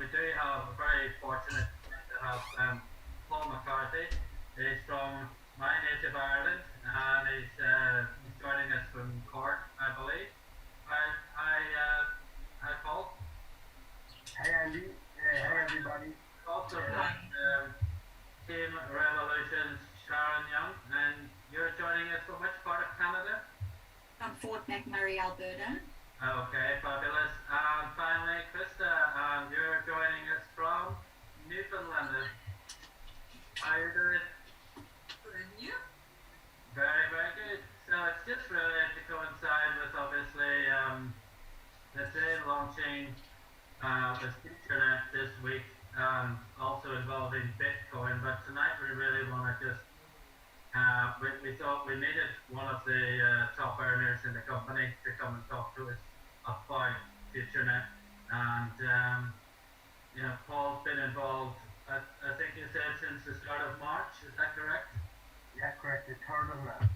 we do have a very fortunate to have Paul McCarthy. He's from my native Ireland and he's joining us from Cork, I believe. Hi, Paul. Hey Andy, hey everybody. Also from Team Revolution's Sharon Young, and you're joining us from which part of Canada? From Fort McMurray, Alberta. Okay, fabulous. And finally, Krista, you're joining us from Newfoundland. How are you doing? Good, and you? Very, very good. So it's just really to coincide with obviously the day launching with Futurenet this week, also involving Bitcoin. But tonight we really want to just we thought we needed one of the top earners in the company to come and talk to us about Futurenet. And Paul's been involved. I think you said since the start of March. Is that correct? Yeah, correct. The 3rd of March.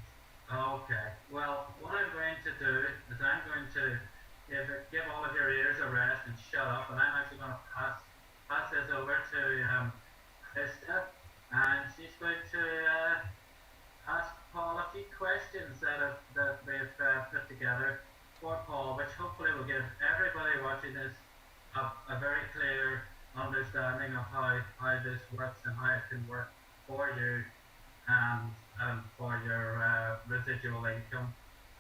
Okay. Well, what I'm going to do is I'm going to give all of your ears a rest and shut up, and I'm actually going to pass this over to Krista, and she's going to ask Paul a few questions that we've put together for Paul, which hopefully will give everybody watching this a very clear understanding of how this works and how it can work for you and for your residual income.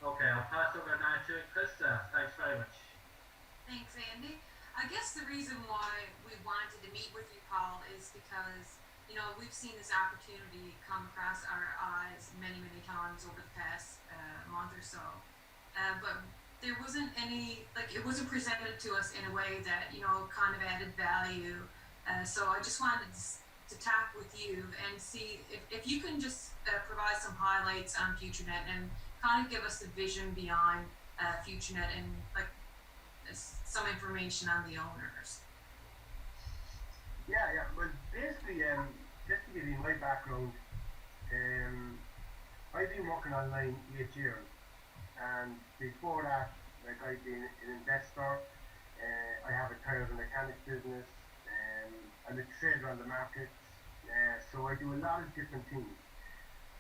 Okay, I'll pass over now to Krista. Thanks very much. Thanks, Andy. I guess the reason why we wanted to meet with you, Paul, is because we've seen this opportunity come across our eyes many, many times over the past month or so. But there wasn't it wasn't presented to us in a way that, kind of added value. So I just wanted to talk with you and see if you can just provide some highlights on Futurenet and kind of give us the vision behind Futurenet and some information on the owners. Yeah. Well, basically, just to give you my background, I've been working online 8 years, and before that, I've been an investor. I have a tires and mechanics business. I'm a trader on the markets, so I do a lot of different things.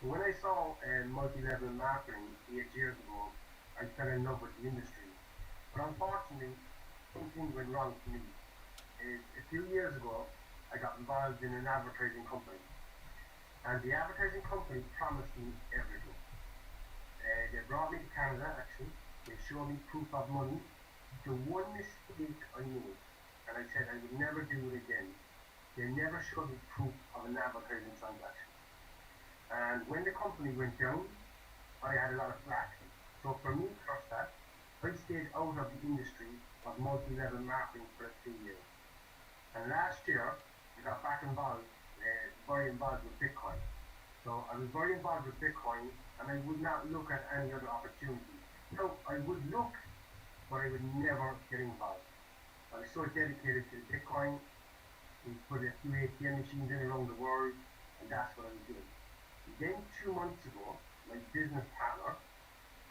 And when I saw multi-level marketing 8 years ago, I fell in love with the industry. But unfortunately, something went wrong for me. A few years ago, I got involved in an advertising company. And the advertising company promised me everything. They brought me to Canada, actually. They showed me proof of money. The one mistake I made, and I said I would never do it again, they never showed me proof of an advertising transaction. And when the company went down, I had a lot of flack. So for me, first that, I stayed out of the industry of multi-level marketing for a few years. And last year, I got back involved, very involved with Bitcoin. So I was very involved with Bitcoin, and I would not look at any other opportunity. So I would look, but I would never get involved. I was so dedicated to Bitcoin. We put a few ATM machines in around the world, and that's what I was doing. Then 2 months ago, my business partner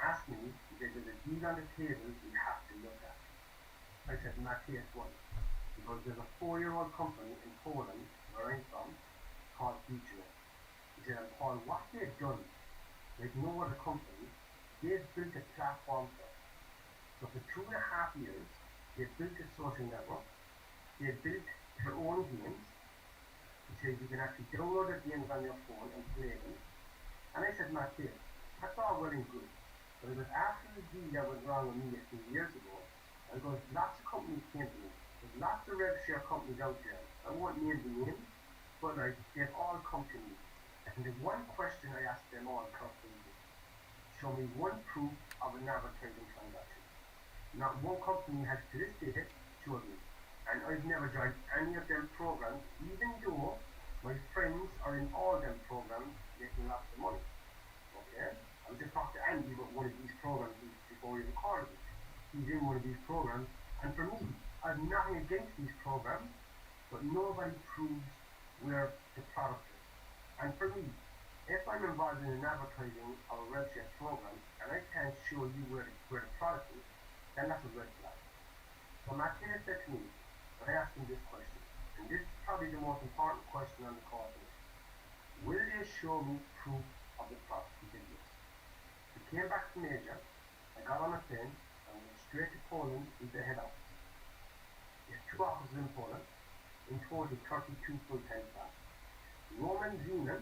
asked me if there's a deal on the table we have to look at. I said, not yet one. Because there's a 4-year-old company in Poland, where I'm from, called Futurenet. He said, and Paul, what they've done, like no other company, they've built a platform for us. So for 2.5 years, they've built a social network, they've built their own games. He said you can actually download the games on your phone and play them. And I said, not yet. That's all well and good. But it was after the deal that went wrong with me a few years ago, and goes, lots of companies came to me. There's lots of rev share companies out there. I won't name the name, but they've all come to me. And the one question I asked them all constantly is, show me one proof of an advertising transaction. Not one company has to this day showed me. And I've never joined any of them programs, even though my friends are in all them programs making lots of money. Okay? I was just talking to Andy about one of these programs before we recorded it. He's in one of these programs, and for me, I've nothing against these programs, but nobody proves where the product is. And for me, if I'm involved in an advertising or a rev share program and I can't show you where the product is, then that's a red flag. So Matthias said to me, I ask them this question, and this is probably the most important question on the call today. Will they show me proof of the product? He said yes. I came back from Asia, I got on a plane, and went straight to Poland with the head office. There's 2 offices in Poland, in total 32 full-time staff. Roman Zeman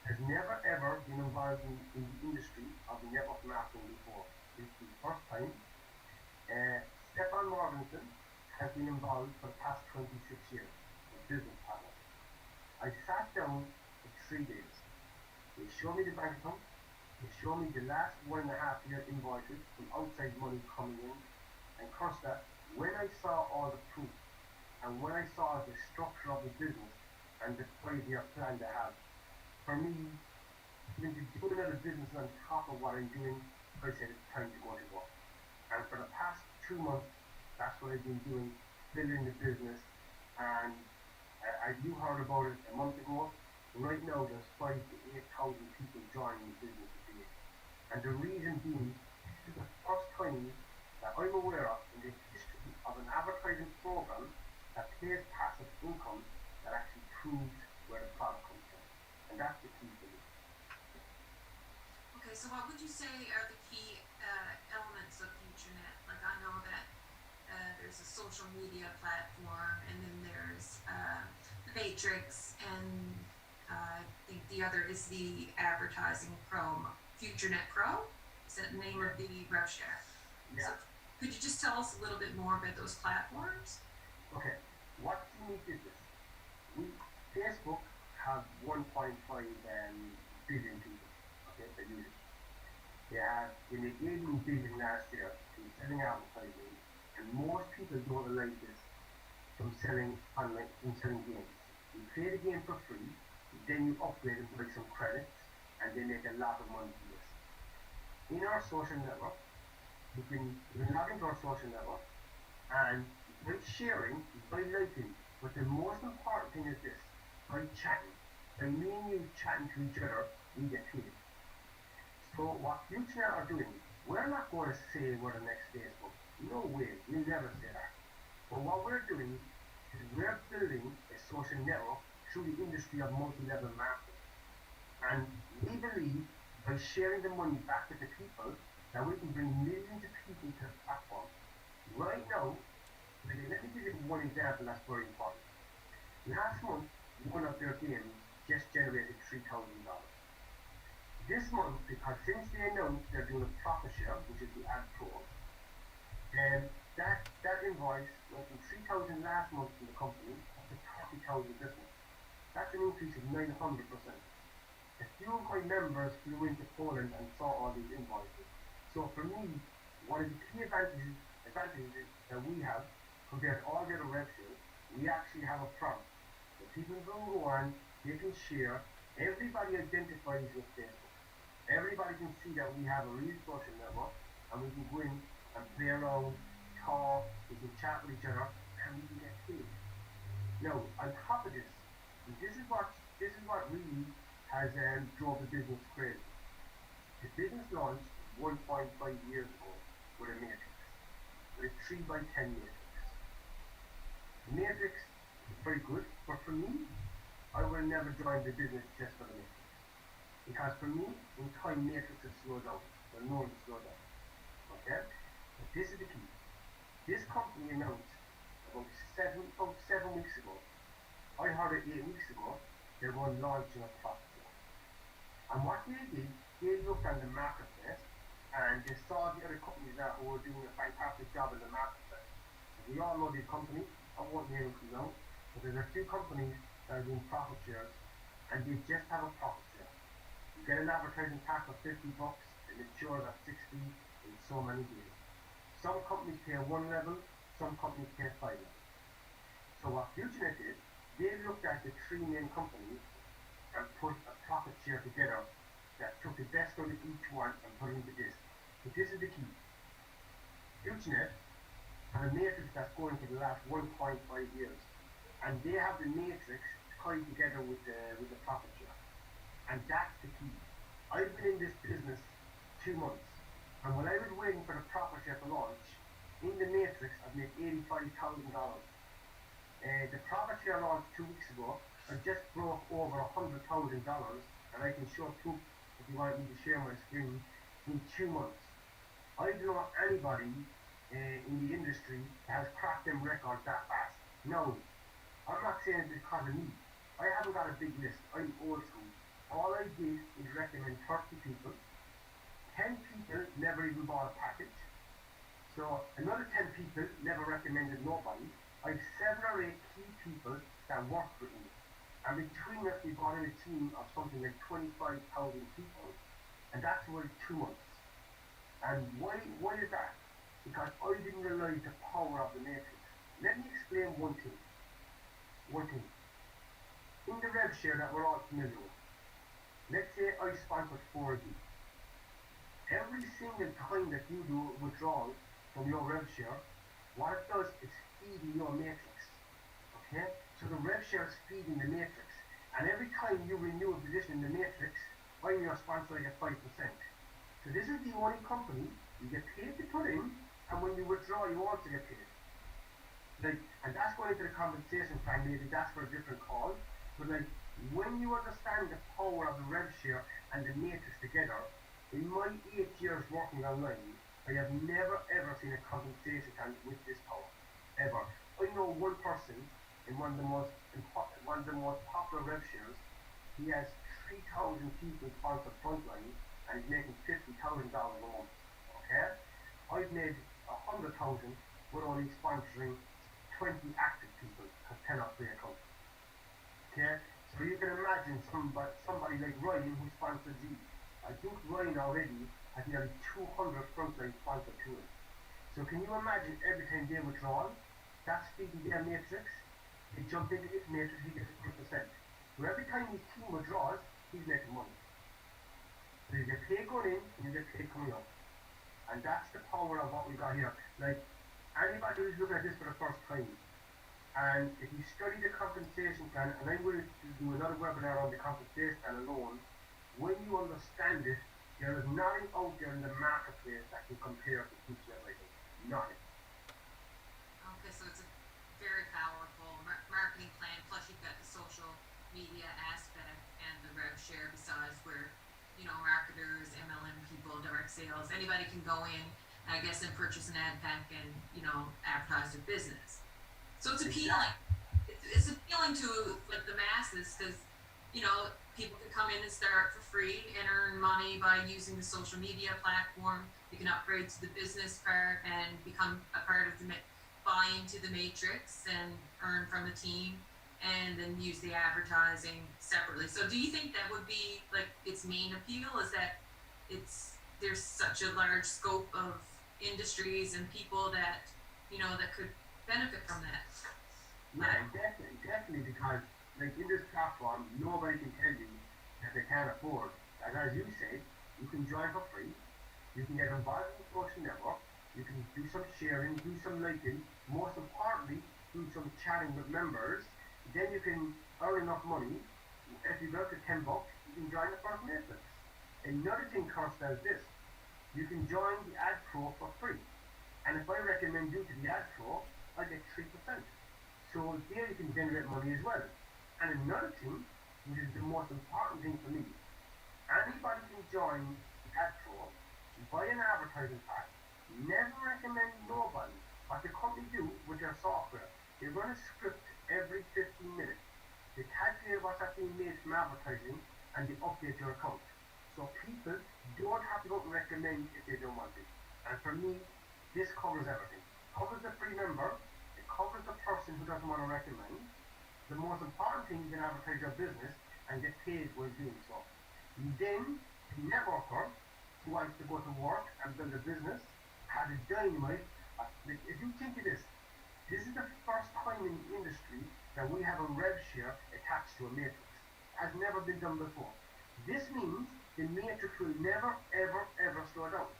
has never ever been involved in the industry of network marketing before. This is the first time. Stefan Morgensen has been involved for the past 26 years as business partner. I sat down for 3 days. They showed me the bank account. They showed me the last 1.5 year invoices from outside money coming in. And Costa, when I saw all the proof and when I saw the structure of the business and the 5-year plan they have, for me, even to do another business on top of what I'm doing, I said it's time to go to work. And for the past 2 months, that's what I've been doing, building the business. And you heard about it a month ago. Right now, there's 5,000 to 8,000 people joining the business today. And the reason being, this is the first time that I'm aware of in the history of an advertising program that pays passive income that actually proves where the product comes from. And that's the key for me. Okay, so what would you say are the key elements of Futurenet? Like, I know that there's a social media platform, and then there's the Matrix, and I think the other is the advertising pro, Futurenet Pro. Is that the name of the rev share? Yeah. So could you just tell us a little bit more about those platforms? Okay, what's unique is this. Facebook have 1.5 billion people, okay, that use it. They made 18 billion last year from selling advertising, and most people don't realize this from selling online, from selling games. You play the game for free, then you upgrade and buy some credits, and they make a lot of money from this. In our social network, you can log into our social network, and by sharing, by liking, but the most important thing is this, by chatting. By me and you chatting to each other, we get paid. So what Futurenet are doing, we're not going to say we're the next Facebook. No way, we'll never say that. But what we're doing is we're building a social network through the industry of multi-level marketing. And we believe by sharing the money back with the people that we can bring millions of people to the platform. Right now, let me give you one example that's very important. Last month, one of their games just generated $3,000. This month, because since they announced they're doing a profit share, which is the ad pro, and that invoice went from 3,000 last month from the company up to 30,000 this month. That's an increase of 900%. A few of my members flew into Poland and saw all these invoices. So for me, one of the key advantages that we have compared to all the other rev shares, we actually have a product. So people can go on, they can share, everybody identifies with Facebook. Everybody can see that we have a real social network, and we can go in and play around, talk, we can chat with each other, and we can get paid. Now, on top of this, and this is what really has drove the business crazy. The business launched 1.5 years ago with a matrix, with a 3x10 matrix. The matrix is very good, but for me, I would have never joined the business just for the matrix. Because for me, in time, matrices slow down. They're known to slow down. Okay? But this is the key. This company announced about 7 weeks ago, I heard it 8 weeks ago, they're going to launch in a profit share. And what they did, they looked on the marketplace and they saw the other companies there who were doing a fantastic job in the marketplace. We all know these companies, I won't name them now, but there's a few companies that are doing profit shares and they just have a profit share. You get an advertising pack of $50 and it matures at 60 in so many days. Some companies pay 1 level, some companies pay 5 levels. So what Futurenet did, they looked at the 3 main companies and put a profit share together that took the best out of each one and put it into this. But this is the key. Futurenet have a matrix that's going for the last 1.5 years. And they have the matrix tied together with the profit share. And that's the key. I've been in this business 2 months. And when I was waiting for the profit share to launch, in the matrix, I've made $85,000. The profit share launched 2 weeks ago. I just broke over $100,000, and I can show proof if you want me to share my screen in 2 months. I don't know anybody in the industry that has cracked them records that fast. No, I'm not saying it's because of me. I haven't got a big list. I'm old school. All I did is recommend 30 people. 10 people never even bought a package. So another 10 people never recommended nobody. I have 7 or 8 key people that worked with me. And between us, we brought in a team of something like 25,000 people. And that's worth 2 months. And why is that? Because I didn't realize the power of the matrix. Let me explain one thing. In the rev share that we're all familiar with, let's say I sponsored 4 of you. Every single time that you do a withdrawal from your rev share, what it does is feeding your matrix. Okay? So the rev share is feeding the matrix. And every time you renew a position in the matrix, I'm your sponsor, I get 5%. So this is the only company you get paid to put in, and when you withdraw, you also get paid. And that's going into the compensation plan, maybe that's for a different call. But when you understand the power of the rev share and the matrix together, in my 8 years working online, I have never ever seen a compensation plan with this power. Ever. I know one person in one of the most popular rev shares. He has 3,000 people sponsored frontline, and he's making $50,000 a month. Okay? I've made 100,000 with only sponsoring 20 active people because 10 are free accounts. Okay? So you can imagine somebody like Ryan who sponsored you. I think Ryan already has nearly 200 frontline sponsored to him. So can you imagine every time they withdraw, that's feeding their matrix, they jump into his matrix, he gets 100%. So every time his team withdraws, he's making money. So you get paid going in, and you get paid coming out. And that's the power of what we got here. Anybody who's looking at this for the first time, and if you study the compensation plan, and I'm going to do another webinar on the compensation plan alone, when you understand it, there is nothing out there in the marketplace that can compare to Futurenet right now. Nothing. Okay, so it's a very powerful marketing plan, plus you've got the social media aspect and the rev share besides where, marketers, MLM people, direct sales, anybody can go in, I guess, and purchase an ad pack and, advertise their business. So it's appealing. It's appealing to the masses because, people can come in and start for free and earn money by using the social media platform. You can upgrade to the business part and become a part of buy into the matrix and earn from the team, and then use the advertising separately. So do you think that would be its main appeal, is that there's such a large scope of industries and people that that could benefit from that? Yeah, definitely, because in this platform, nobody can tell you that they can't afford. As you said, you can join for free, you can get involved in the social network, you can do some sharing, do some liking, most importantly, do some chatting with members. Then you can earn enough money. If you go to $10, you can join the first matrix. Another thing comes does this. You can join the Ad Pro for free. And if I recommend you to the Ad Pro, I get 3%. So there you can generate money as well. And another thing, which is the most important thing for me, anybody can join the Ad Pro, buy an advertising pack, never recommend nobody. What the company do with their software, they run a script every 15 minutes. They calculate what's being made from advertising, and they update your account. So people don't have to go and recommend if they don't want to. And for me, this covers everything. It covers the free member, it covers the person who doesn't want to recommend. The most important thing, you can advertise your business and get paid while doing so. And then the networker who wants to go to work and build a business has a dynamite. If you think of this is the first time in the industry that we have a rev share attached to a matrix. It has never been done before. This means the matrix will never, ever, ever slow down.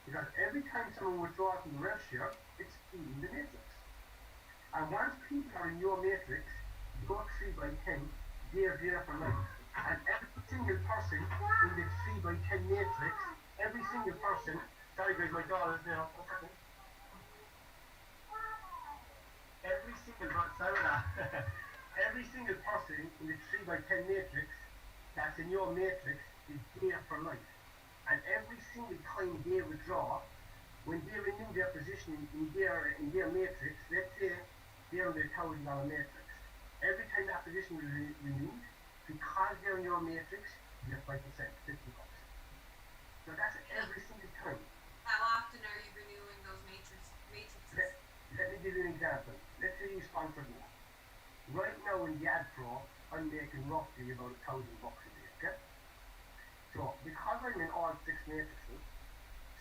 Because every time someone withdraws from the rev share, it's feeding the matrix. And once people are in your matrix, you go 3 by 10, they're there for life. And every single person in the 3 by 10 matrix, every single person, sorry guys, my daughter's there, every single person, sorry that. everything in the 3 by 10 matrix that's in your matrix is there for life. And every single time they withdraw, when they renew their position in their matrix, let's say they're in their $1,000 matrix, every time that position is renewed, because they're in your matrix, you get 5%, $50. So that's every single time. How often are you renewing those matrices? Let me give you an example. Let's say you sponsored me. Right now in the ad pro, I'm making roughly about $1,000 a day, okay? So because I'm in all 6 matrices,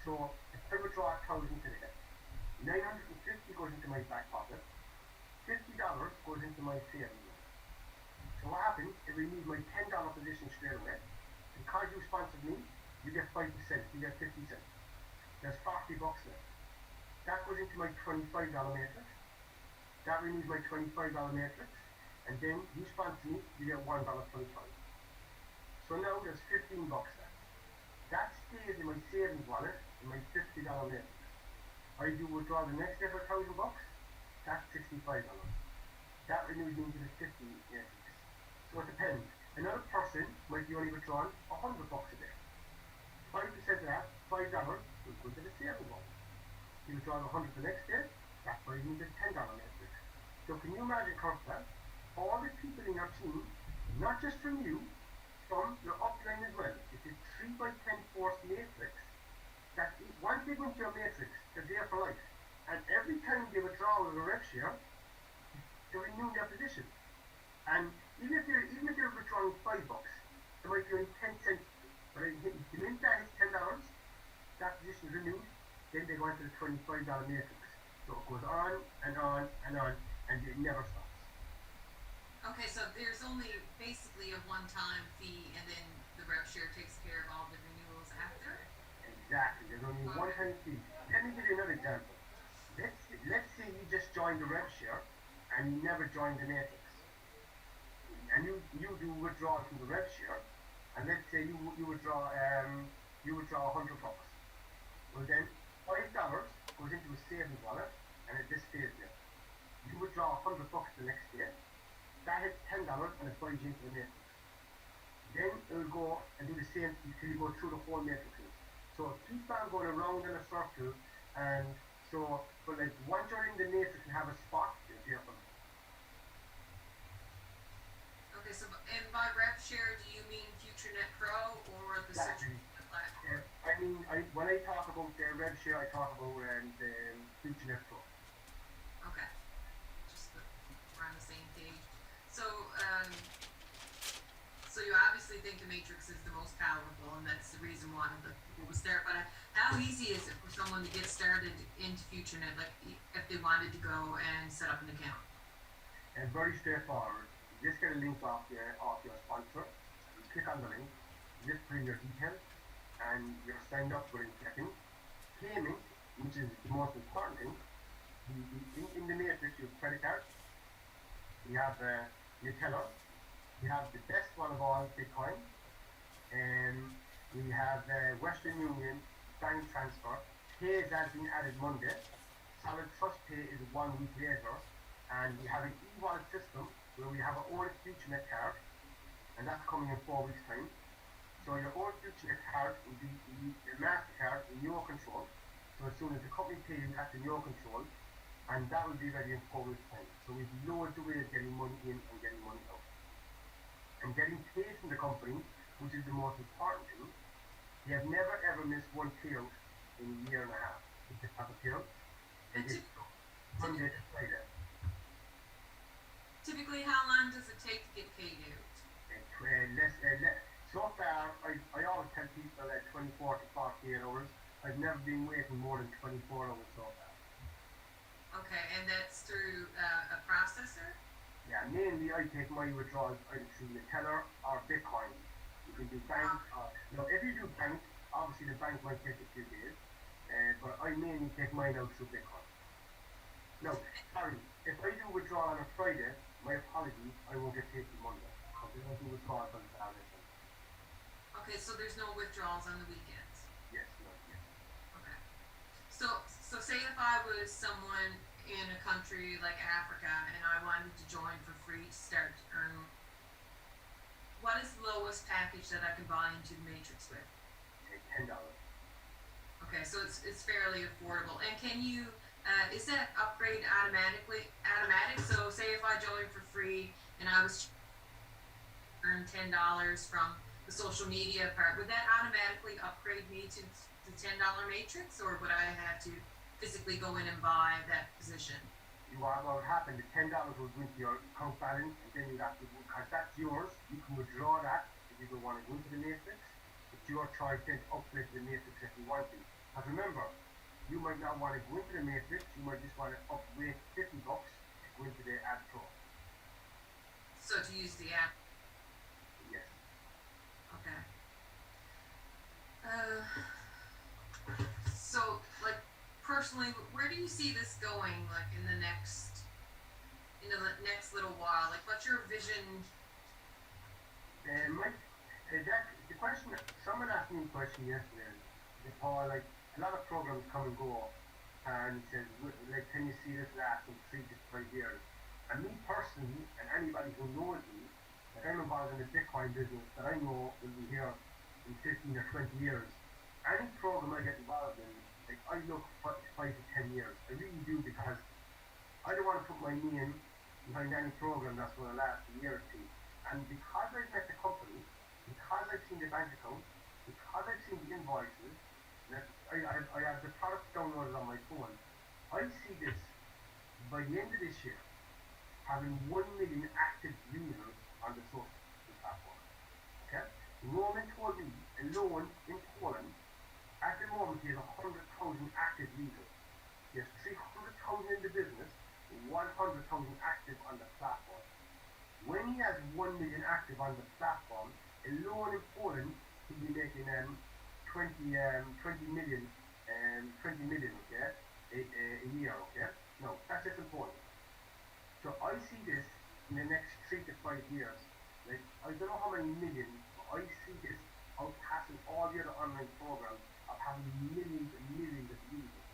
so if I withdraw 1,000 today, 950 goes into my back pocket, $50 goes into my savings. So what happens, if we need my $10 position straight away, because you sponsored me, you get 5%, you get 50 cents. There's $40 there. That goes into my $25 matrix. That renews my $25 matrix. And then you sponsor me, you get $1.25. So now there's $15 there. That stays in my savings wallet, in my $50 matrix. I do withdraw the next day for $1,000, that's $65. That renews me into the 50 matrix. So it depends. Another person might be only withdrawing $100 a day. 5% of that, $5, will go to the savings wallet. You withdraw 100 the next day, that buys me the $10 matrix. So can you imagine, Kirsta, all the people in your team, not just from you, from your upline as well. It's a 3 by 10 force matrix that once they go into your matrix, they're there for life. And every time they withdraw with a rev share, they renew their position. And even if they're withdrawing $5, there might be only 10 cents. But the minute that is $10, that position is renewed, then they go into the $25 matrix. So it goes on and on and on, and it never stops. Okay, so there's only basically a one-time fee, and then the rev share takes care of all the renewals after? Exactly, there's only one time fee. Let me give you another example. Let's say you just joined the rev share, and you never joined the matrix. And you do withdrawal from the rev share, and let's say you withdraw $100. Well then, $5 goes into a savings wallet, and it just stays there. You withdraw $100 the next day, that hits $10 and it buys you into the matrix. Then it will go and do the same until you go through the whole matrices. So it keeps on going around in a circle, and so, but like once you're in the matrix and have a spot, you're there for it. Okay, so and by rev share, do you mean Futurenet Pro or the Exactly. platform? When I talk about the rev share, I talk about the Futurenet Pro. Okay, just we're on the same page. So, so you obviously think the matrix is the most powerful, and that's the reason why the people would start. But how easy is it for someone to get started into Futurenet, like if they wanted to go and set up an account? And very straightforward. You just get a link off your sponsor. You click on the link. You just put in your details, and you're signed up within seconds. Payment, which is the most important thing. In the matrix, you have credit card. You have your teller. We have the best one of all, Bitcoin. We have Western Union bank transfer. Pay has been added Monday. Solid Trust Pay is 1 week later. And we have an e-wallet system where we have our own Futurenet card. And that's coming in 4 weeks' time. So your own Futurenet card will be the MasterCard in your control. So as soon as the company pays you, that's in your control. And that will be ready in 4 weeks' time. So we've lowered the way of getting money in and getting money out. And getting paid from the company, which is the most important thing. They have never ever missed one payout in a year and a half. If they have a payout, they get Monday to Friday. Typically, how long does it take to get paid out? So far, I always tell people that 24 to 48 hours. I've never been waiting more than 24 hours so far. Okay, and that's through a processor? Yeah, mainly I take my withdrawals either through the teller or Bitcoin. You can do bank, if you do bank, obviously the bank might take a few days, but I mainly take mine out through Bitcoin. No, sorry, if I do withdrawal on a Friday, my apologies, I won't get paid till Monday, because I don't do withdrawals on Saturday. Okay, so there's no withdrawals on the weekends? Yes, no, yes. Okay. So say if I was someone in a country like Africa and I wanted to join for free to start to earn what is the lowest package that I can buy into the Matrix with? $10. Okay, so it's fairly affordable. And can you is that upgrade automatic? So say if I joined for free and I was earn $10 from the social media part, would that automatically upgrade me to the $10 matrix, or would I have to physically go in and buy that position? What would happen, the $10 will go into your account balance, and then you have to, because that's yours, you can withdraw that if you don't want to go into the matrix. It's your choice then to uplift the matrix if you want to. But remember, you might not want to go into the matrix, you might just want to upgrade $50 to go into the ad pro. So to use the app. Yes. Okay. So like personally, where do you see this going? Like in the next little while? Like what's your vision? The question, someone asked me a question yesterday, Paul, like a lot of programs come and go, and he says, like, can you see this last in 3 to 5 years? And me personally, and anybody who knows me, like I'm involved in the Bitcoin business that I know will be here in 15 or 20 years. Any program I get involved in, like I look 5 to 10 years. I really do, because I don't want to put my name behind any program that's going to last a year or two. And because I've met the company, because I've seen the bank account, because I've seen the invoices, that I have the products downloaded on my phone, I see this by the end of this year having 1 million active users on the social platform. Okay? Roman told me alone in Poland, at the moment he has 100,000 active users. He has 300,000 in the business, 100,000 active on the platform. When he has 1 million active on the platform, alone in Poland, he'll be making 20 million, okay, a year, okay? No, that's just important. So I see this in the next 3 to 5 years. Like, I don't know how many millions, but I see this outpassing all the other online programs of having millions and millions of users.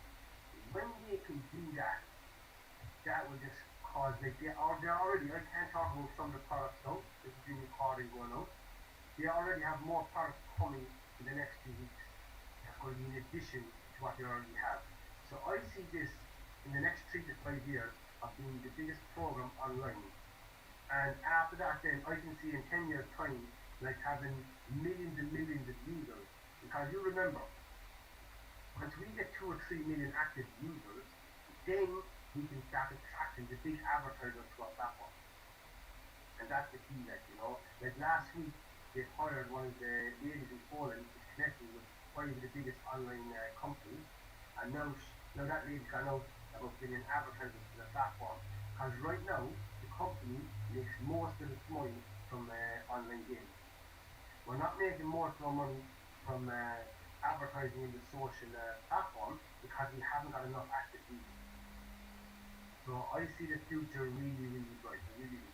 When they can do that, that will just cause, like, they're already, I can't talk about some of the products now, this is being recorded going out. They already have more products coming in the next 2 weeks. That's going to be in addition to what they already have. So I see this in the next 3 to 5 years of being the biggest program online. And after that then I can see in 10 years time like having millions and millions of users. Because you remember, once we get 2 or 3 million active users, then we can start attracting the big advertisers to our platform. And that's the key, like, you know. Like last week they hired one of the ladies in Poland to connect me with one of the biggest online companies, and now that lady's gone out about bringing advertisers to the platform. Because right now the company makes most of its money from online games. We're not making most of our money from advertising in the social platform because we haven't got enough active users. So I see the future really, really bright. I really do.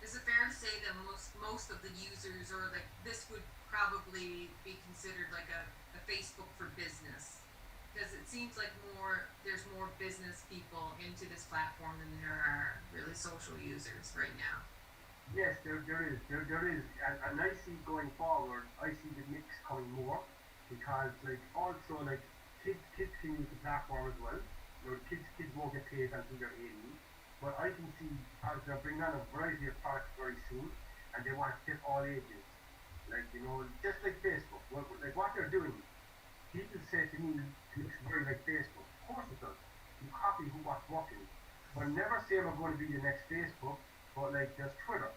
Is it fair to say that most of the users, or like this would probably be considered like a Facebook for business? Because it seems like there's more business people into this platform than there are really social users right now. Yes, there is. There is. And I see going forward, I see the mix coming more, because like also like kids can use the platform as well. You know, kids won't get paid until they're 18. But I can see as they're bringing on a variety of products very soon, and they want to fit all ages. Like, you know, just like Facebook, like what they're doing. People say to me, it looks very like Facebook. Of course it does. You copy what's working. But never say I'm going to be the next Facebook, but like there's Twitter,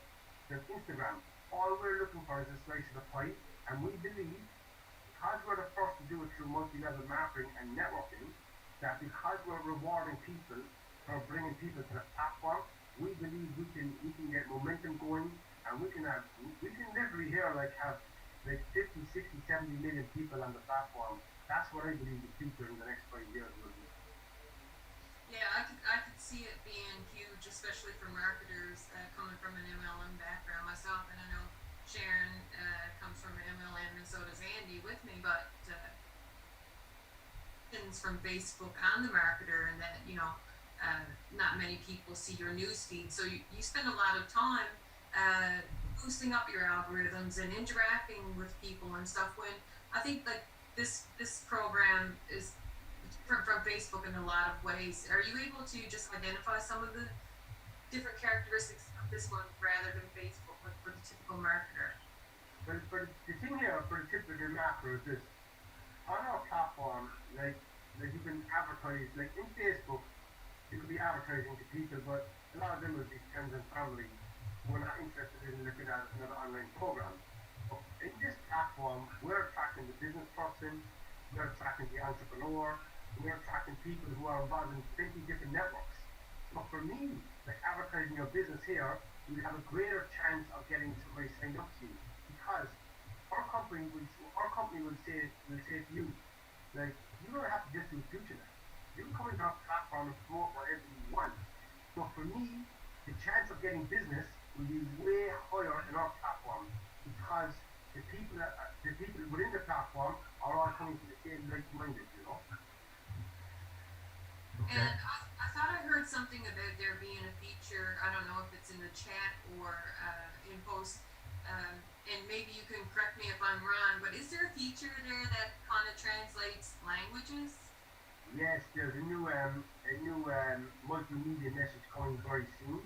there's Instagram. All we're looking for is a slice of the pie, and we believe, because we're the first to do it through multi-level marketing and networking, that because we're rewarding people for bringing people to the platform, we believe we can get momentum going, and we can literally here have 50, 60, 70 million people on the platform. That's what I believe the future in the next 5 years will be. Yeah, I could see it being huge, especially for marketers coming from an MLM background myself, and I know Sharon comes from an MLM, and so does Andy with me, but from Facebook on the marketer, and that not many people see your news feed, so you spend a lot of time uh, boosting up your algorithms and interacting with people and stuff. When I think like this program is different from Facebook in a lot of ways. Are you able to just identify some of the different characteristics of this one rather than Facebook, like for the typical marketer? But the thing here for the typical macro is this. On our platform, like you can advertise, like in Facebook, you could be advertising to people, but a lot of them would be friends and family who are not interested in looking at another online program. But in this platform, we're attracting the business person, we're attracting the entrepreneur, we're attracting people who are involved in 20 different networks. So for me, like advertising your business here, you have a greater chance of getting somebody signed up to you because our company will say to you, like, you don't have to just do Futurenet. You can come into our platform and promote whatever you want. So for me, the chance of getting business will be way higher in our platform because the people within the platform are all coming to the same like-minded, you know. Okay. And I thought I heard something about there being a feature. I don't know if it's in the chat or in post. And maybe you can correct me if I'm wrong, but is there a feature there that kind of translates languages? Yes, there's a new multimedia message coming very soon.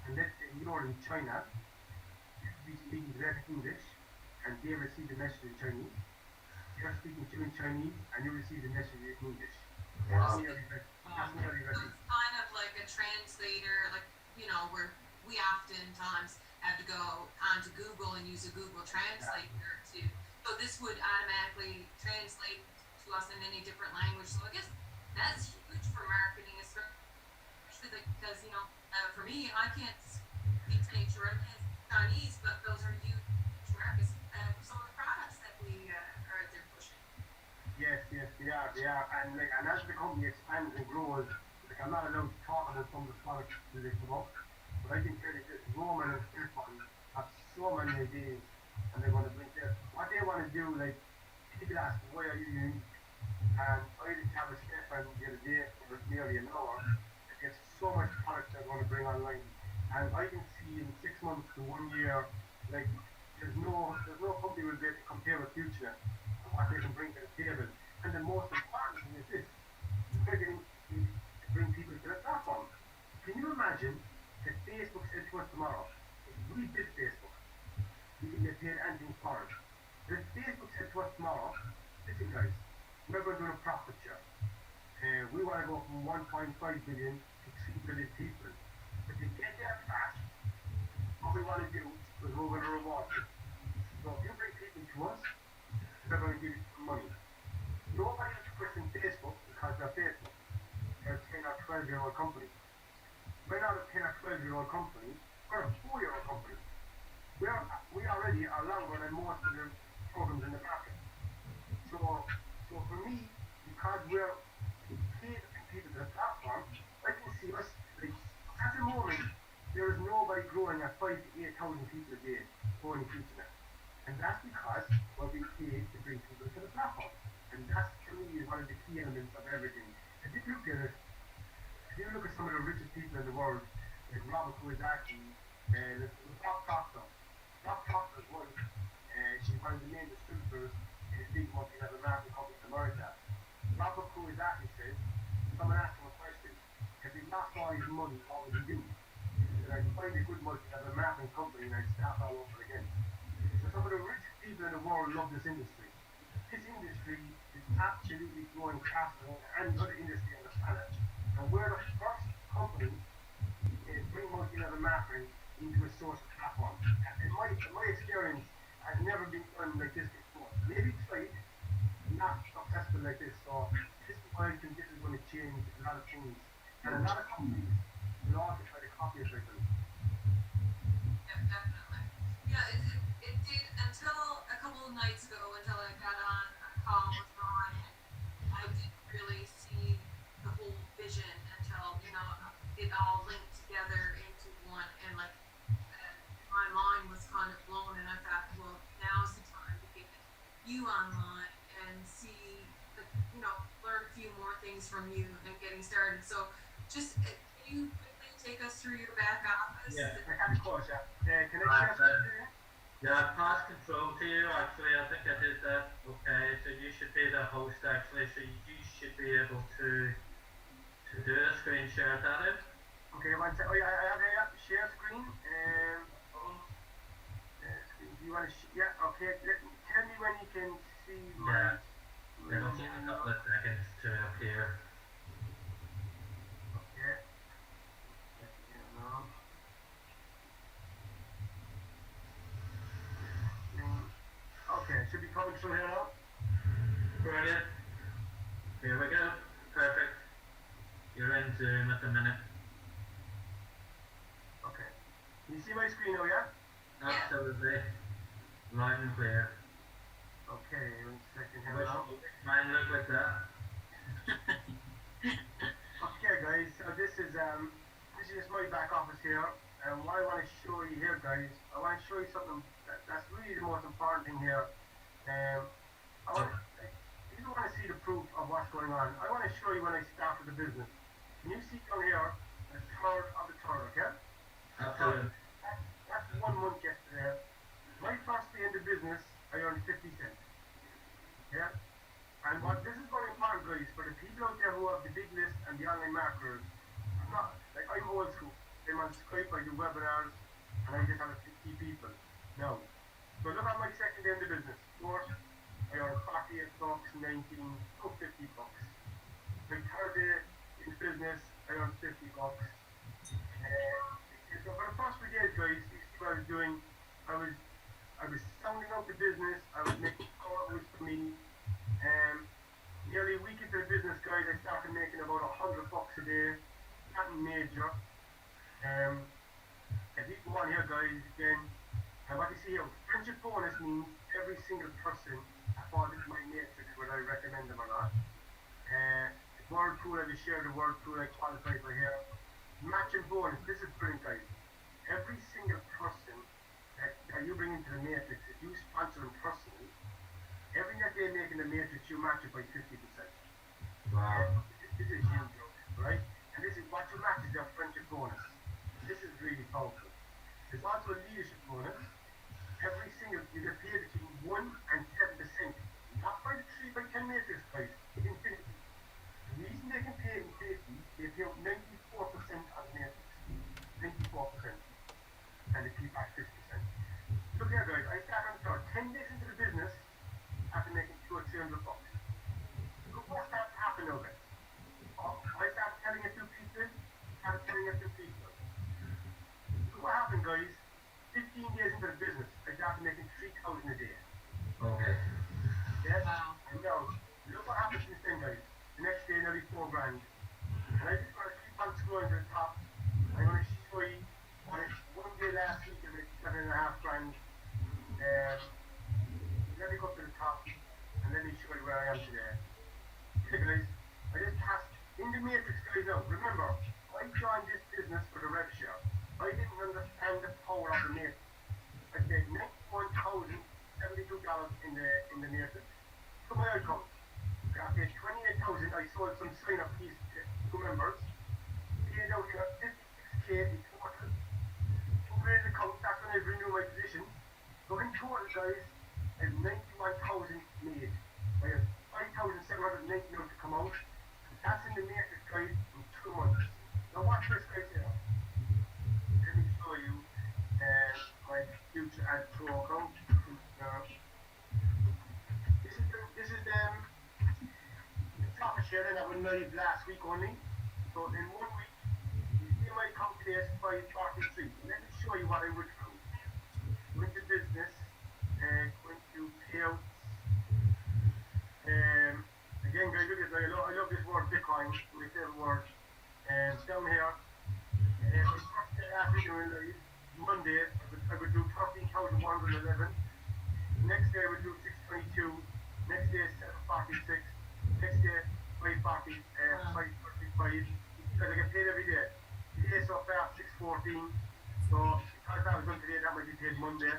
And let's say you're in China, you could be speaking to them in English, and they receive the message in Chinese. You're speaking to in Chinese, and you receive the message in English. That's Wow. nearly ready. That's nearly So ready. it's kind of like a translator, like, where we oftentimes have to go onto Google and use a Google Translator to. So this would automatically translate to us in any different language. So I guess that's huge for marketing, especially because for me, I can't speak sure I can't speak Chinese, but those are huge markets for some of the products that we are out there pushing. Yes, they are, and as the company expands and grows, like I'm not allowed to talk about some of the products that they come up, but I can tell you this: Roman and Stefan have so many ideas, and they're going to bring this. What they want to do, like people ask, why are you unique? And I just have a Stefan the other day for nearly an hour. There's so much product they're going to bring online, and I can see in 6 months to 1 year, like there's no company will be able to compare with Future and what they can bring to the table. And the most important thing is this: we're getting to bring people to the platform. Can you imagine if Facebook said to us tomorrow, if we did Facebook, we can get paid anything for it. But if Facebook said to us tomorrow, listen guys, we're going to do a profit share. We want to go from 1.5 billion to 3 billion people. But to get there fast, what we want to do is we're going to reward you. So if you bring people to us, we're going to give you some money. Nobody is pushing Facebook because they're Facebook. They're a 10 or 12-year-old company. We're not a 10 or 12-year-old company. We're a 4-year-old company. We already are longer than most of the programs in the market. So for me, because we're paid people to the platform, I can see us, like, at the moment, there is nobody growing at 5 to 8,000 people a day growing Futurenet. And that's because we're being paid to bring people to the platform. And that's, to me, is one of the key elements of everything. If you look at it, if you look at some of the richest people in the world, like Robert Kiyosaki, and Bob Proctor. Bob Proctor is one, she's one of the main distributors in a big multinational marketing company in America. Robert Kiyosaki said, someone asked him a question, if he lost all his money, what would he do? He said, I'd find a good multinational marketing company and I'd start all over again. So some of the richest people in the world love this industry. This industry is absolutely growing faster than any other industry on the planet. And we're the first company to bring multi-level marketing into a social platform. In my experience, I've never been done like this before. Maybe tried, not successful like this. So this is why I think this is going to change a lot of things. And a lot of companies will also try to copy us like this. Yeah, definitely. Yeah, it did until a couple of nights ago, until I got on a call with Ron, and I didn't really see the whole vision until, it all linked together into one, and like, my mind was kind of blown, and I thought, well, now's the time to get you online and see, like, learn a few more things from you and getting started. So just, can you quickly take us through your back office? Yeah. I can, of course, yeah. Can I Right, share screen? Yeah, pass control to you. Actually, I think I did that. Okay, so you should be the host. Actually, so you should be able to do a screen share. Is that it? Okay, one sec. Oh, yeah, I have here, share screen. Screen. Do you want to? Yeah. Okay. Tell me when you can see my. Yeah. It'll take a couple of seconds to appear. Okay. Okay, it should be coming through here now. Brilliant. Here we go. Perfect. You're in Zoom at the minute. Okay. Can you see my screen now, yeah? Absolutely. Loud and clear. Okay, 1 second here Wish now. mine looked like that. Okay, guys, so this is my back office here, and what I want to show you here, guys, I want to show you something that's really the most important thing here. You don't want to see the proof of what's going on. I want to show you when I started the business. Can you see down here the third of the third, okay? Absolutely. That's 1 month yesterday. My first day in the business, I earned 50 cents. Yeah? And what this is very important, guys, for the people out there who have the big list and the online marketers. I'm not, like, I'm old school. I'm on Skype, I do webinars, and I just have 50 people. No. So look at my second day in the business. Fourth, I earned 48 bucks, 19, oh, 50 bucks. My third day in the business, I earned 50 bucks. So for the first 3 days, guys, you see what I was doing. I was sounding out the business. I was making sure it was for me. Nearly a week into the business, guys, I started making about 100 bucks a day. Nothing major. If you go on here, guys, again, and what you see here, friendship bonus means every single person that falls into my matrix, whether I recommend them or not. The word pool, I will share the word pool I qualify for here. Matching bonus, this is brilliant, guys. Every single person that you bring into the matrix, if you sponsor them personally, everything that they make in the matrix, you match it by 50%. Wow. This is huge, right? And this is what you match is their friendship bonus. This is really powerful. There's also a leadership bonus. Every single, you get paid between 1 and 7%. Not by the 3 by 10 matrix price, infinity. The reason they can pay infinity, they pay out 94% on the matrix. 94%. And they keep back 50%. Look here, guys, I started 10 days into the business after making 200 or 300 bucks. Look what started to happen now, guys. I started telling a few people, Look what happened, guys. 15 days into the business, I started making 3,000 a day. Okay. Yes? Wow. And now, look what happened since then, guys. The next day, nearly 4 grand. And I just want to keep on scrolling to the top. I'm going to show you on it. One day last week, I made 7.5 grand. Let me go to the top, and let me show you where I am today. Okay, guys, I just passed in the matrix, guys. Now, remember, I joined this business for the rev share. I didn't understand the power of the matrix. I paid $91,072 in the matrix. So my account. I paid $28,000. I sold some sign-up fees to members. Paid out 56K in total. Over the account, that's when I renew my position. So in total, guys, I have 91,000 made. I have 5,790 now to come out. That's in the matrix, guys, in 2 months. Now watch this, guys, here. Let me show you my future ad pro account. This is the profit share that went live last week only. So in 1 week, you see my account today is 543. Let me show you what I went through. Went to business, went to payouts. Again, guys, look at this. I love this word, Bitcoin, my favorite word. Down here, last week, Monday, I would do 13,111. Next day, I would do 622. Next day, 746. Next day, 540, 545. Because I get paid every day. Today so far, 614. So, because that was done today, that might be paid Monday.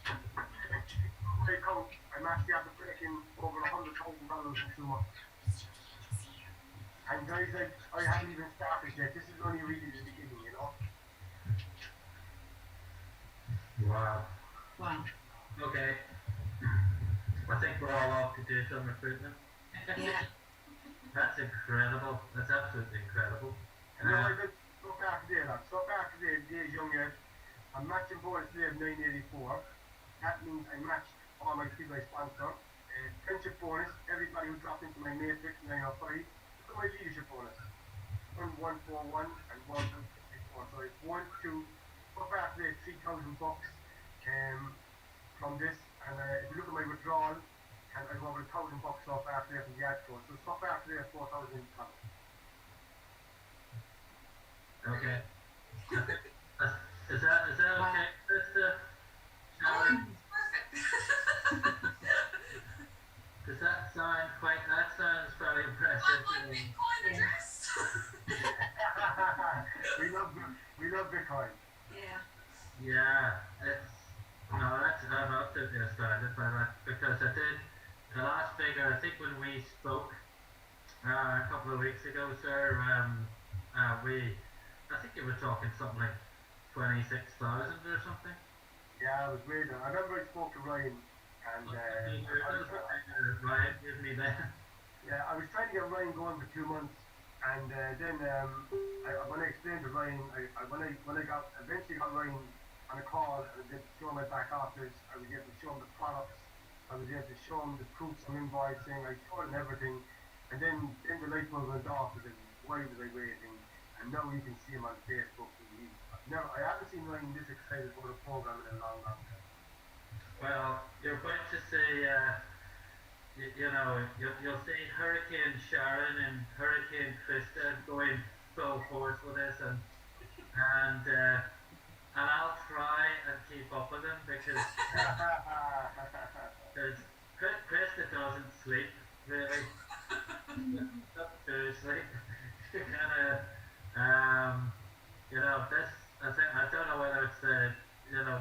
My account, I'm actually after breaking over $100,000 in 2 months. And guys, I haven't even started yet. This is only really the beginning, you know. Wow. Wow. Okay. I think we're all off to do some recruitment. Yeah. That's incredible. That's absolutely incredible. And I did so far today, like, so far today, days young yet, I'm matching bonus today of 984. That means I matched all my people I sponsor. Friendship bonus, everybody who dropped into my matrix 905. Look at my leadership bonus. 141 and 154. So it's 1, 2, so far today, $3,000 from this. And if you look at my withdrawal, and I got over $1,000 so far today from the ad code. So far today, $4,000. Okay. Is that okay, Krista? Sharon? Perfect. Does that sound quite? That sounds very impressive. On my Bitcoin address. we love Bitcoin. Yeah. Yeah, it's no, that's I'm absolutely astounded by that because I did the last figure. I think when we spoke a couple of weeks ago, sir, I think you were talking something like 26,000 or something. Yeah, it was weird. I remember I spoke to Ryan, and Ryan gave me that. yeah, I was trying to get Ryan going for 2 months, and then when I explained to Ryan, when I got eventually got Ryan on a call and I did show him my back office, I was able to show him the products, I was able to show him the proofs of invoicing, I showed him everything, and then the light bulb went off and said, why was I waiting? And now you can see him on Facebook. I haven't seen Ryan this excited about a program in a long time. Well, you're going to see, you'll see Hurricane Sharon and Hurricane Krista going full force with this, and I'll try and keep up with them because Krista doesn't sleep really. Doesn't do sleep. She kind of. This, I don't know whether it's I don't know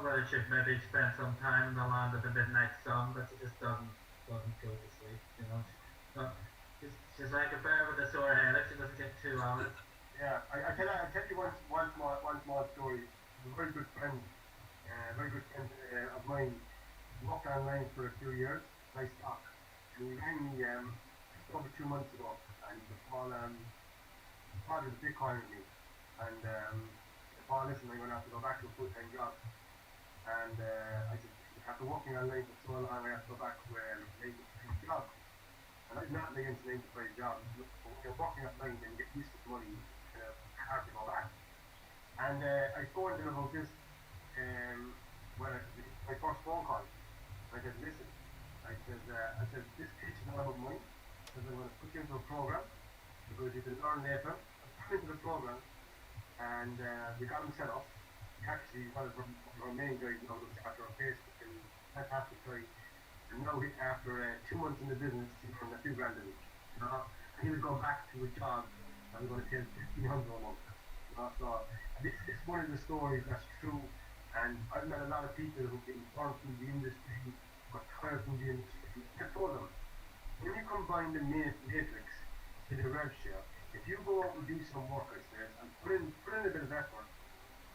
whether she maybe spend some time in the land of the midnight sun, but she just doesn't go to sleep, she's like a bear with a sore head if she doesn't get 2 hours. Yeah, I tell you one small story. A very good friend of mine worked online for a few years. I stopped. And he rang me over 2 months ago, and Paul was Bitcoin with me, and Paul, listen, I'm going to have to go back to a full-time job, and I said, after working online for so long, I have to go back to a 9-to-5 job, and I'm not against 9-to-5 jobs. When you're working online and you get used to the money, it's kind of hard to go back. And I phoned him about this my first phone call. I said, listen, I said, this pitch is not about money. I said, I'm going to put you into a program because you can learn later. I put into the program, and we got him set up. Actually, one of our main guys now looks after our Facebook, and fantastic guy. And now, after 2 months in the business, he's from a few grand a week. And he was going back to a job that was going to pay him $1,500 a month. So this is one of the stories that's true. And I've met a lot of people who've been born from the industry, retired from the industry. I told them, when you combine the matrix to the rev share, if you go out and do some work, I said, and put in a bit of effort,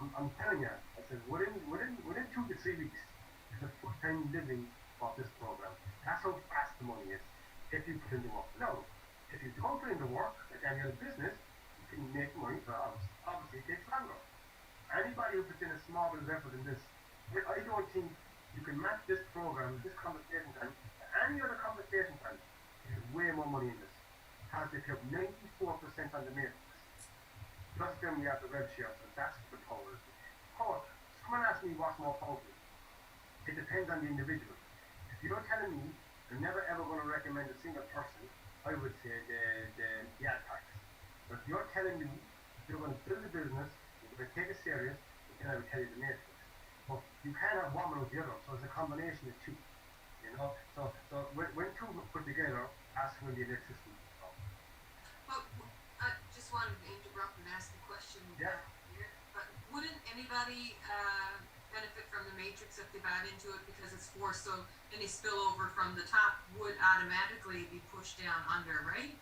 I'm telling you, I said, within 2 to 3 weeks, there's a full-time living of this program. That's how fast the money is, if you put in the work. Now, if you don't put in the work, like any other business, you can make money, but obviously it takes longer. Anybody who puts in a small bit of effort in this, I don't think you can match this program, this compensation time, to any other compensation time. There's way more money in this. Has they took 94% on the matrix. Plus then we have the rev share, so that's the power. Power. Someone asked me what's more powerful. It depends on the individual. If you're telling me you're never ever going to recommend a single person, I would say the ad tax. But if you're telling me you're going to build a business, you're going to take it serious, then I would tell you the matrix. But you can't have one without the other, so it's a combination of two. So when two put together, that's when the electricity comes. Well, I just wanted to interrupt and ask the question Yeah. here. But wouldn't anybody benefit from the matrix if they bought into it because it's forced, so any spillover from the top would automatically be pushed down under, right?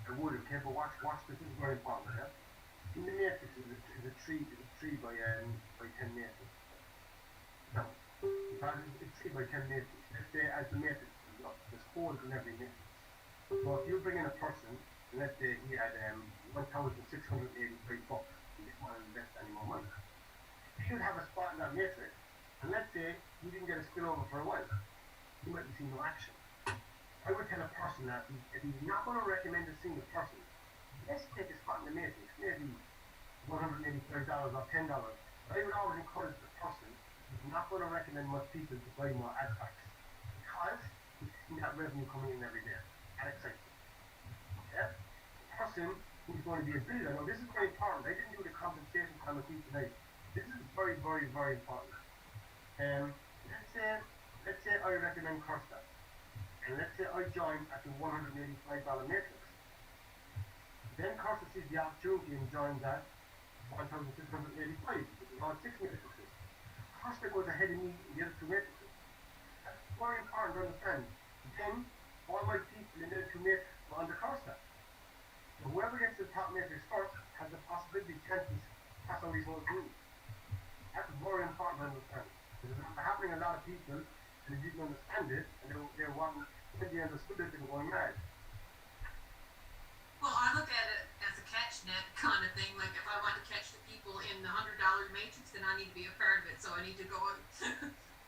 I would, okay, but watch this is very important, yeah? In the matrix is a tree by 10 matrix. because it's saved by 10 matrix. Let's say as the matrix goes up, there's holes in every matrix. So if you bring in a person, and let's say he had $1,685, he didn't want to invest any more money. He would have a spot in that matrix, and let's say he didn't get a spillover for a while. He might see no action. I would tell a person that if he's not going to recommend a single person, let's take a spot in the matrix, maybe $185 or $10. I would always encourage the person who's not going to recommend most people to buy more ad packs because he's seeing that revenue coming in every day. That excites him. Yeah? The person who's going to be a builder. Now this is very important. I didn't do the compensation plan with you tonight. This is very, very, very important. Let's say I recommend Costa. And let's say I join at the $185 matrix. Then Costa sees the opportunity and joins at 1,685, which is about 6 matrices. Costa goes ahead of me in the other 2 matrices. That's very important to understand. Then all my people in the other 2 matrices are under Costa. So whoever gets the top matrix first has the possibility, chances, pass all these whole groups. That's very important to understand. Because it's happening to a lot of people and they didn't understand it and they wanted, when they understood it, they were going mad. Well, I look at it as a catch net kind of thing. Like if I want to catch the people in the $100 matrix, then I need to be a part of it. So I need to go,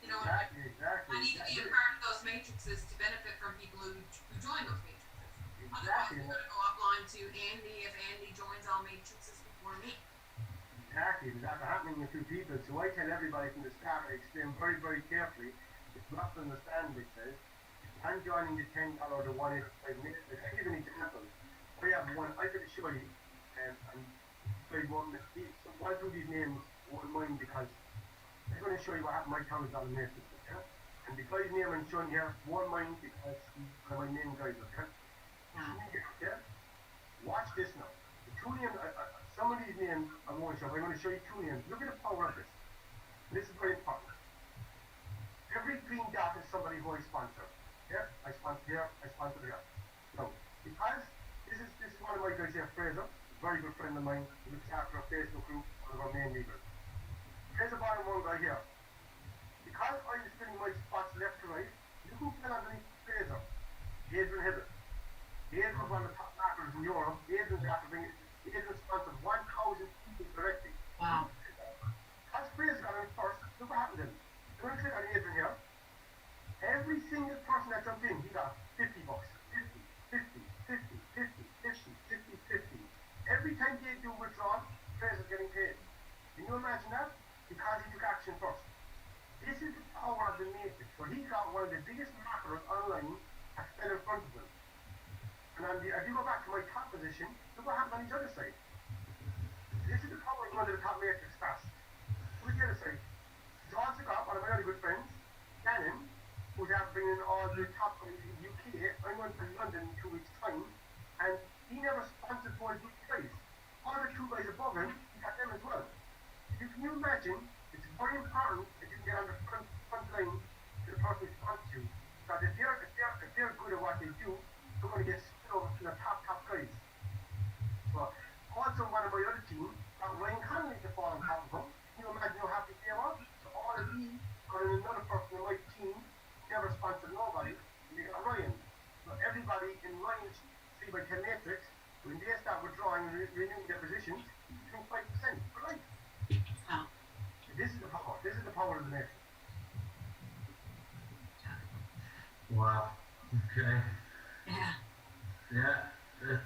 you know, Exactly. I need to be a part of those matrices to benefit from people who join those matrices. Otherwise, Exactly. I'm going to go upline to Andy if Andy joins all matrices before me. Exactly, because that's happening with 2 people. So I tell everybody from the start, I explain very, very carefully, if you have to understand what it says, I'm joining the $10 or the 185 matrix. I give an example. I have one, I could show you, and I won't so one of these names won't mind because I'm going to show you what happened to my $1,000 matrix, okay? And the guy's name I'm showing here won't mind because he's one of my main guys, okay? Okay? Watch this now. The 2 names, some of these names I won't show, but I'm going to show you 2 names. Look at the power of this. This is very important. Every green dot is somebody who I sponsor. Here, I sponsor here, I sponsor here. So, because this is one of my guys here, Fraser, a very good friend of mine, who looks after our Facebook group, one of our main leaders. Fraser bottom one guy here. Because I was filling my spots left to right, look who fell underneath Fraser. Adrian Hibbett. Adrian was one of the top marketers in Europe. Adrian's after bringing Adrian sponsored 1,000 people directly. Wow. As Fraser got in first, look what happened to him. When I click on Adrian here, every single person that jumped in, he got $50. 50. Every time they do withdrawal, Fraser's getting paid. Can you imagine that? Because he took action first. This is the power of the matrix, where he got one of the biggest marketers online that fell in front of him. And if you go back to my top position, look what happened on his other side. This is the power of going to the top matrix fast. Look at the other side. He's also got one of my other good friends, Gannon, who's out bringing all the top guys in the UK. I'm going to London in 2 weeks' time, and he never sponsored one of these guys. All the 2 guys above him, he got them as well. Can you imagine? It's very important that you can get on the front line to the person who sponsors you. Because if they're good at what they do, they're going to get split over to the top guys. But also one of my other team got Ryan Connolly to fall on top of him. Can you imagine how happy they were? So all of these got another person in my team, never sponsored nobody, and they got Ryan. So everybody in Ryan's 3x10 matrix, when they start withdrawing and renewing their positions, 25% for life. Wow. This is the power. This is the power of the matrix. Wow. Okay. Yeah. Yeah. That's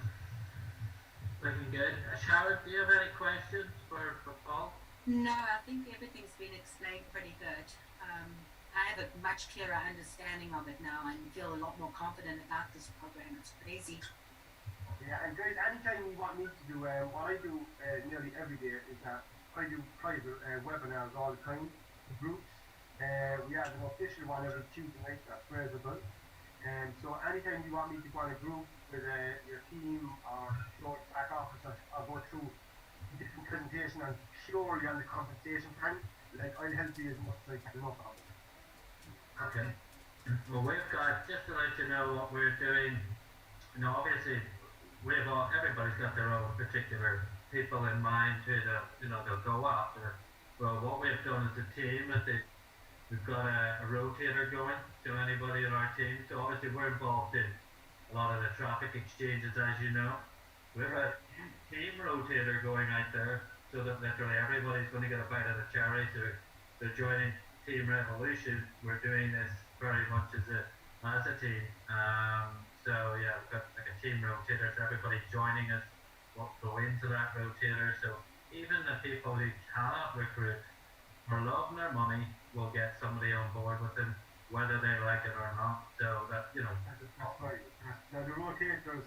looking good. Sharon, do you have any questions for Paul? No, I think everything's been explained pretty good. I have a much clearer understanding of it now and feel a lot more confident about this program. It's crazy. Yeah, and guys, anytime you want me to do, what I do nearly every day is that I do private webinars all the time, groups. We have an official one every Tuesday night that's Fraserville. So anytime you want me to go on a group with your team or short back office or go through a different presentation and purely on the compensation plan, like I'll help you as much as I can, no problem. Okay. Well, we've got, just to let you know what we're doing, obviously, everybody's got their own particular people in mind who they'll go after. Well, what we've done as a team is we've got a rotator going, so anybody in our team, so obviously we're involved in a lot of the traffic exchanges, as you know. We have a team rotator going out there, so that literally everybody's going to get a bite of the cherry. So they're joining Team Revolution. We're doing this very much as a team. So yeah, we've got like a team rotator, so everybody joining us will go into that rotator. So even the people who cannot recruit for love and their money will get somebody on board with them, whether they like it or not. So that, you know, That's right. Now the rotators,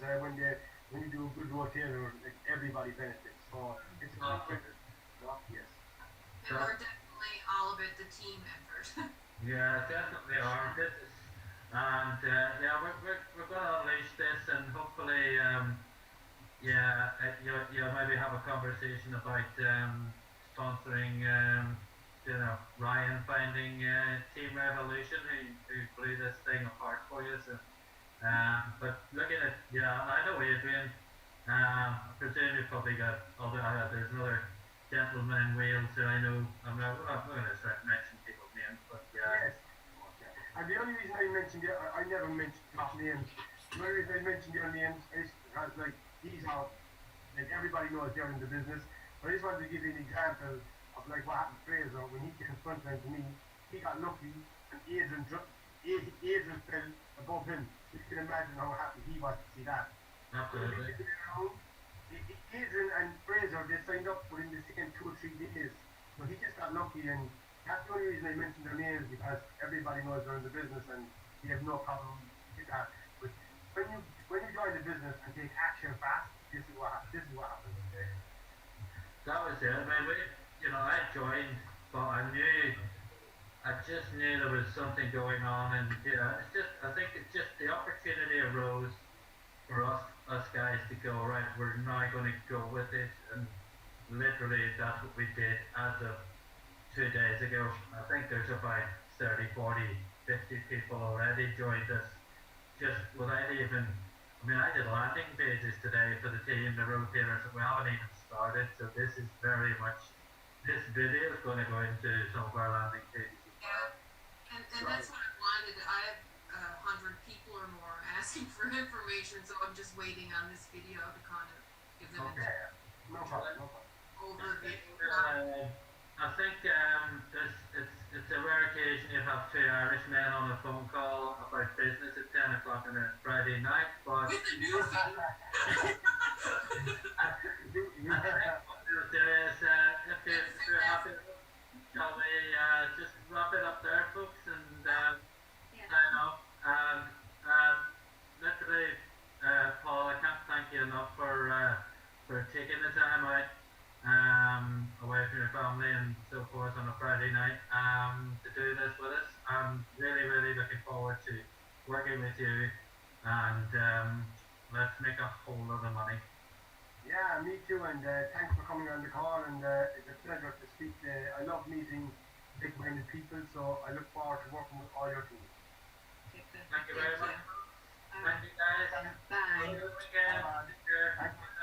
when you do a good rotator, like everybody benefits. So it's a good yes. And we're definitely all about the team effort. yeah, definitely are. This is, and yeah, we're going to unleash this, and hopefully, yeah, you'll maybe have a conversation about sponsoring, you know, Ryan finding Team Revolution who blew this thing apart for you. So, but looking at, yeah, I know Adrian. I presume you've probably got other. There's another gentleman in Wales who I know. I'm not going to start mentioning people's names, but yeah. Yes. Okay. And the only reason I mentioned it, I never mentioned your names. The only reason I mentioned your names is because like these are like everybody knows they're in the business. But I just wanted to give you an example of like what happened to Fraser when he came frontline to me. He got lucky and Adrian fell above him. You can imagine how happy he was to see that. Absolutely. Adrian and Fraser, they signed up within the same 2 or 3 days. So he just got lucky, and that's the only reason I mentioned their names, because everybody knows they're in the business and they have no problem with that. But when you join the business and take action fast, this is what happens. That was it. I mean, you know, I joined, but I just knew there was something going on, and yeah, I think it's just the opportunity arose for us guys to go, right, we're now going to go with it, and literally that's what we did as of 2 days ago. I think there's about 30, 40, 50 people already joined us, just without even, I mean, I did landing pages today for the team, the rotators, and we haven't even started, so this is very much, this video is going to go into some of our landing pages as well. Yeah, and that's what I wanted. I have 100 people or more asking for information, so I'm just waiting on this video to kind of give them Okay. No problem. an overview. I think it's a rare occasion you have 2 Irish men on a phone call about business at 10 o'clock on a Friday night, but With the new thing. I think what we'll do is, if you're happy, shall we just wrap it up there, folks, and sign off. Literally, Paul, I can't thank you enough for taking the time out away from your family and so forth on a Friday night to do this with us. I'm really, really looking forward to working with you, and let's make a whole lot of money. Yeah, me too, and thanks for coming on the call, and it's a pleasure to speak. I love meeting big-minded people, so I look forward to working with all your team. Thank you very much. Thank you, guys. Bye. Have a good weekend. Take care. Thank you.